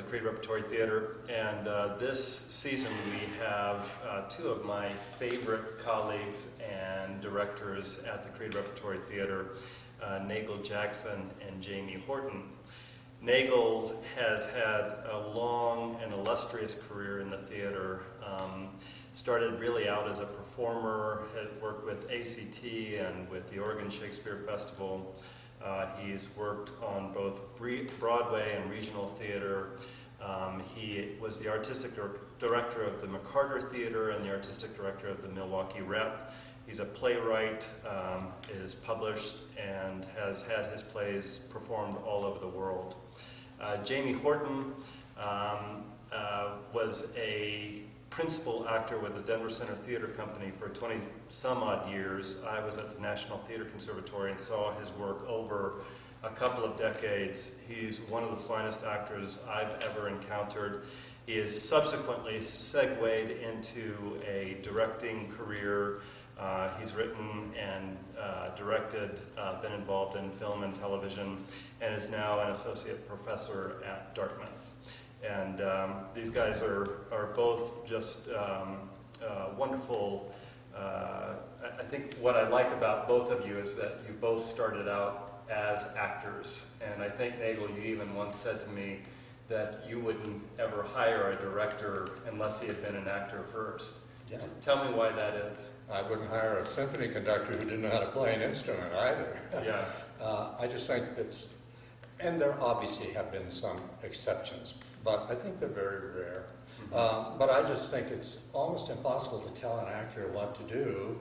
Creede Repertory Theatre, and this season we have two of my favorite colleagues and directors at the Creede Repertory Theatre, Nagle Jackson and Jamie Horton. Nagle has had a long and illustrious career in the theater. Started really out as a performer, had worked with ACT and with the Oregon Shakespeare Festival. He's worked on both Broadway and regional theater. He was the artistic director of the McCarter Theatre and the artistic director of the Milwaukee Rep. He's a playwright, is published, and has had his plays performed all over the world. Jamie Horton was a principal actor with the Denver Center Theater Company for 20 some odd years. I was at the National Theater Conservatory and saw his work over a couple of decades. He's one of the finest actors I've ever encountered. He has subsequently segued into a directing career. He's written and directed, been involved in film and television, and is now an associate professor at Dartmouth. And these guys are both just wonderful. I think what I like about both of you is that you both started out as actors. And I think, Nagle, you even once said to me that you wouldn't ever hire a director unless he had been an actor first. Yeah. Tell me why that is. I wouldn't hire a symphony conductor who didn't know how to play an instrument either. Yeah. I just think it's, and there obviously have been some exceptions, but I think they're very rare. But I just think it's almost impossible to tell an actor what to do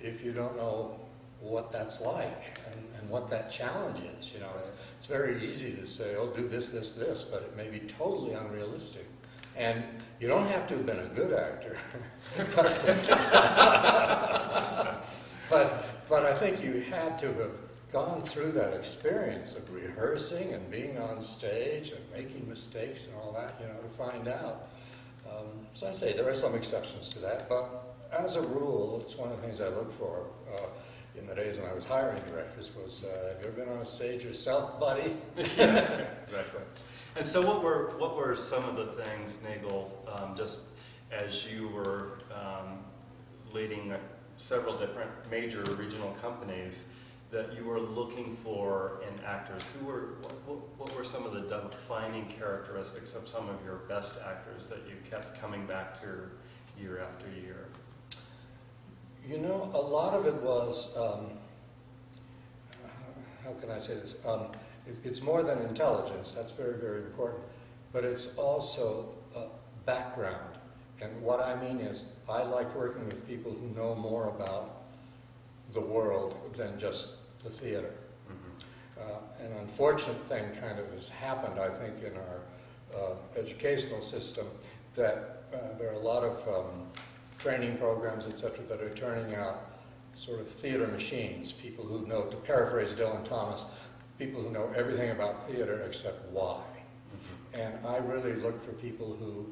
if you don't know what that's like and what that challenge is. You know, it's very easy to say, oh, do this, this, this, but it may be totally unrealistic. And you don't have to have been a good actor. but I think you had to have gone through that experience of rehearsing and being on stage and making mistakes and all that, you know, to find out. So I say there are some exceptions to that, but as a rule, it's one of the things I look for in the days when I was hiring directors was, have you ever been on a stage yourself, buddy? Yeah, exactly. And so what were some of the things, Nagle, just as you were leading several different major regional companies, that you were looking for in actors? What were some of the defining characteristics of some of your best actors that you kept coming back to year after year? You know, a lot of it was, how can I say this? It's more than intelligence, that's very, very important, but it's also background. And what I mean is, I like working with people who know more about the world than just the theater. An unfortunate thing kind of has happened, I think, in our educational system, that there are a lot of training programs, etc., that are turning out sort of theater machines, people who know, to paraphrase Dylan Thomas, people who know everything about theater except why. And I really look for people who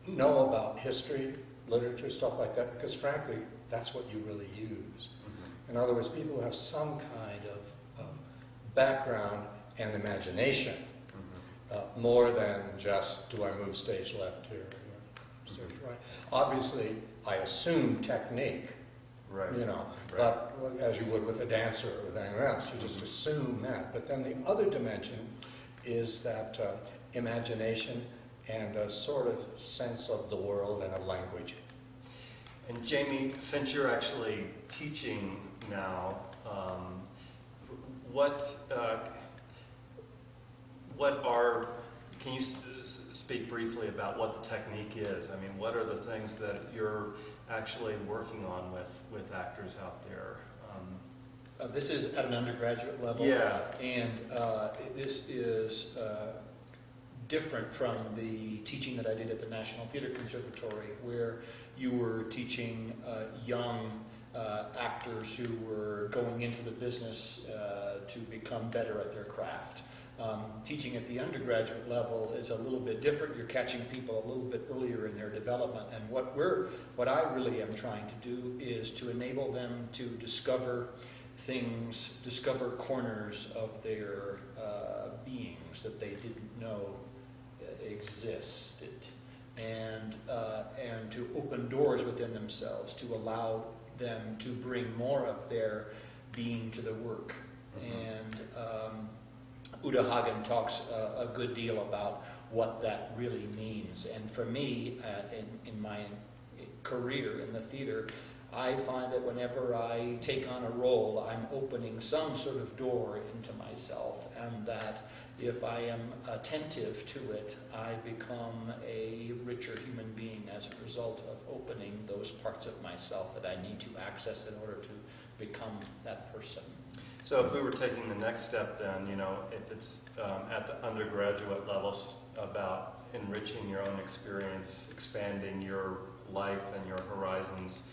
know about history, literature, stuff like that, because frankly, that's what you really use. In other words, people who have some kind of background and imagination, more than just, do I move stage left here, stage right? Obviously, I assume technique, right. You know, but as you would with a dancer or with anyone else, you just assume that. But then the other dimension is that imagination and a sort of sense of the world and a language. And Jamie, since you're actually teaching now, can you speak briefly about what the technique is? I mean, what are the things that you're actually working on with actors out there? This is at an undergraduate level. Yeah. And this is different from the teaching that I did at the National Theater Conservatory, where you were teaching young actors who were going into the business to become better at their craft. Teaching at the undergraduate level is a little bit different. You're catching people a little bit earlier in their development, and what I really am trying to do is to enable them to discover things, discover corners of their beings that they didn't know existed, and to open doors within themselves to allow them to bring more of their being to the work. And Uta Hagen talks a good deal about what that really means. And for me, in my career in the theater, I find that whenever I take on a role, I'm opening some sort of door into myself, and that if I am attentive to it, I become a richer human being as a result of opening those parts of myself that I need to access in order to become that person. So if we were taking the next step then, if it's at the undergraduate levels about enriching your own experience, expanding your life and your horizons,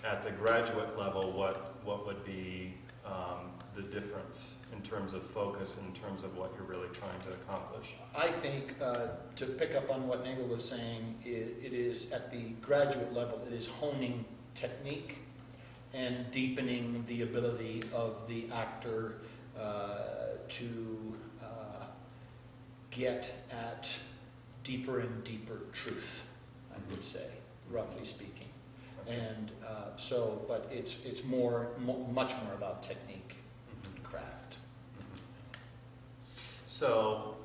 at the graduate level, what would be the difference in terms of focus, in terms of what you're really trying to accomplish? I think, to pick up on what Nagle was saying, it is at the graduate level, it is honing technique and deepening the ability of the actor to get at deeper and deeper truth, I would say, roughly speaking. And but it's much more about technique and craft. So,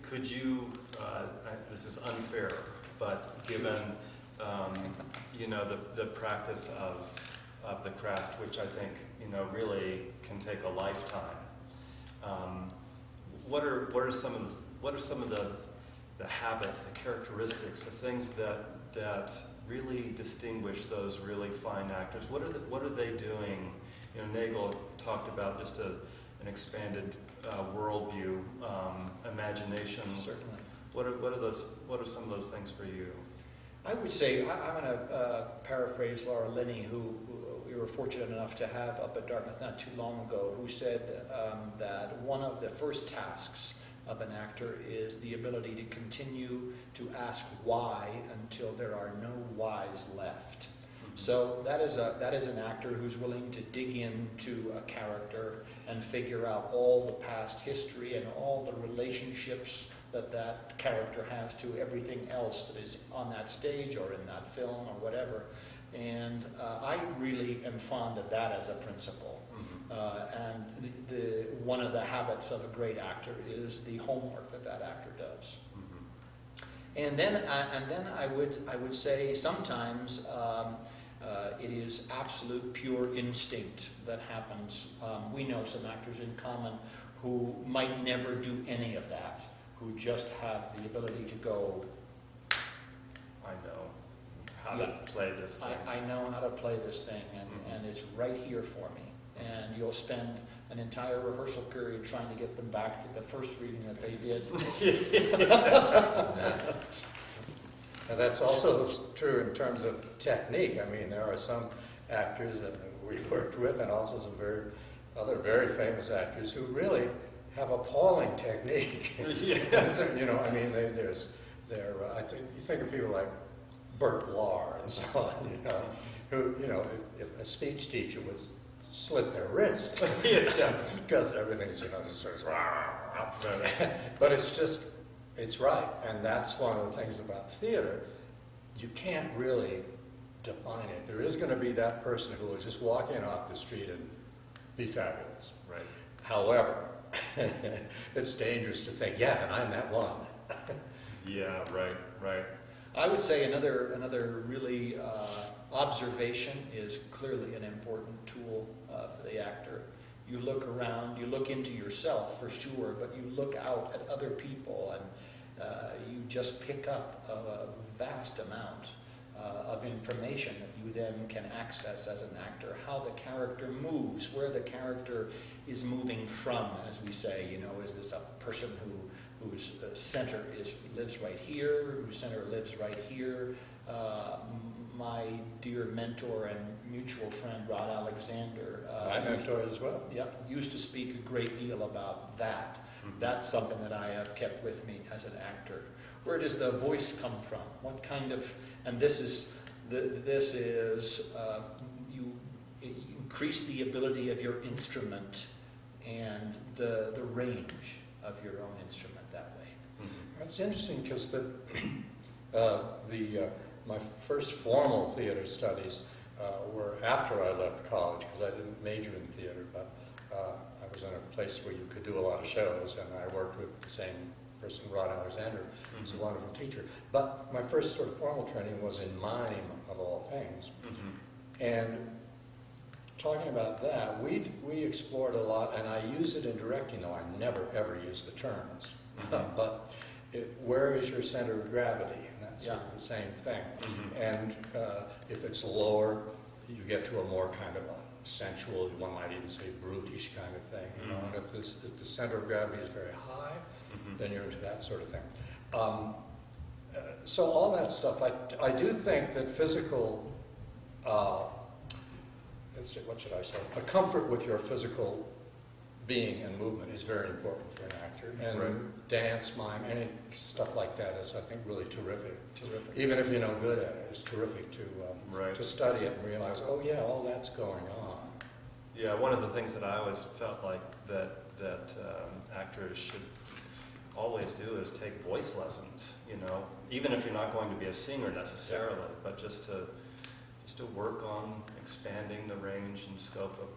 could you, this is unfair, but given, the practice of the craft, which I think, really can take a lifetime, what are some of the habits, the characteristics, the things that really distinguish those really fine actors? What are they doing? Nagle talked about just an expanded worldview, imagination. Certainly. What are some of those things for you? I would say, I'm going to paraphrase Laura Linney, who we were fortunate enough to have up at Dartmouth not too long ago, who said that one of the first tasks of an actor is the ability to continue to ask why until there are no whys left. So that is an actor who's willing to dig into a character and figure out all the past history and all the relationships that character has to everything else that is on that stage or in that film or whatever. And I really am fond of that as a principle. And one of the habits of a great actor is the homework that actor does. And then I would say sometimes it is absolute pure instinct that happens. We know some actors in common who might never do any of that, who just have the ability to go, I know how to play this thing. I know how to play this thing, and it's right here for me. And you'll spend an entire rehearsal period trying to get them back to the first reading that they did. And that's also true in terms of technique. I mean, there are some actors that we've worked with, and also some other very famous actors who really have appalling technique. Yes. I mean, I think you think of people like Burt Lahr and so on, who, if a speech teacher was slit their wrist because everything's, just sort of, but it's right, and that's one of the things about theater. You can't really define it. There is going to be that person who will just walk in off the street and be fabulous. Right. However, it's dangerous to think, and I'm that one. Yeah, right. I would say another really observation is clearly an important tool for the actor. You look around, you look into yourself for sure, but you look out at other people, and you just pick up a vast amount of information that you then can access as an actor. How the character moves, where the character is moving from, as we say. Is this a person whose center lives right here, whose center lives right here? My dear mentor and mutual friend, Rod Alexander. My mentor as well. Yep, used to speak a great deal about that. That's something that I have kept with me as an actor. Where does the voice come from? What kind of, and you increase the ability of your instrument and the range of your own instrument that way. Mm-hmm. That's interesting because my first formal theater studies were after I left college, because I didn't major in theater, but I was in a place where you could do a lot of shows, and I worked with the same person, Rod Alexander, who's a wonderful teacher. But my first sort of formal training was in mime, of all things. Mm-hmm. And talking about that, we explored a lot, and I use it in directing, though I never ever use the terms. Mm-hmm. But where is your center of gravity? And that's sort of the same thing. Mm-hmm. And if it's lower, you get to a more kind of a sensual, one might even say brutish kind of thing. You know? And if the center of gravity is very high, then you're into that sort of thing. So all that stuff, I do think that physical, let's see, what should I say? A comfort with your physical being and movement is very important for an actor. And Right. dance, mime, any stuff like that is, I think, really terrific. Terrific. Even if you're no good at it, it's terrific to Right. to study it and realize, oh yeah, all that's going on. Yeah, one of the things that I always felt like that actors should always do is take voice lessons. You know, even if you're not going to be a singer necessarily, but just to work on expanding the range and scope of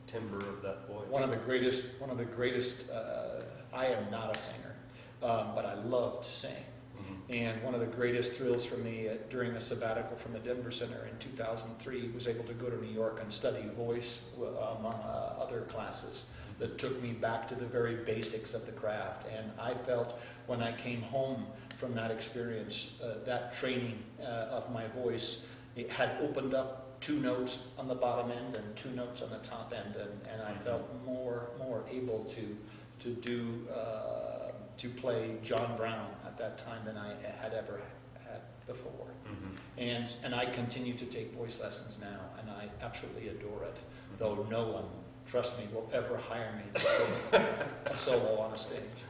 timbre of that voice. One of the greatest. I am not a singer, but I love to sing. Mm-hmm. And one of the greatest thrills for me during a sabbatical from the Denver Center in 2003 was able to go to New York and study voice among other classes that took me back to the very basics of the craft. And I felt when I came home from that experience, that training of my voice, it had opened up 2 notes on the bottom end and 2 notes on the top end, and I felt more able to play John Brown at that time than I had ever had before. Mm-hmm. And I continue to take voice lessons now, and I absolutely adore it, though no one, trust me, will ever hire me to sing a solo on a stage.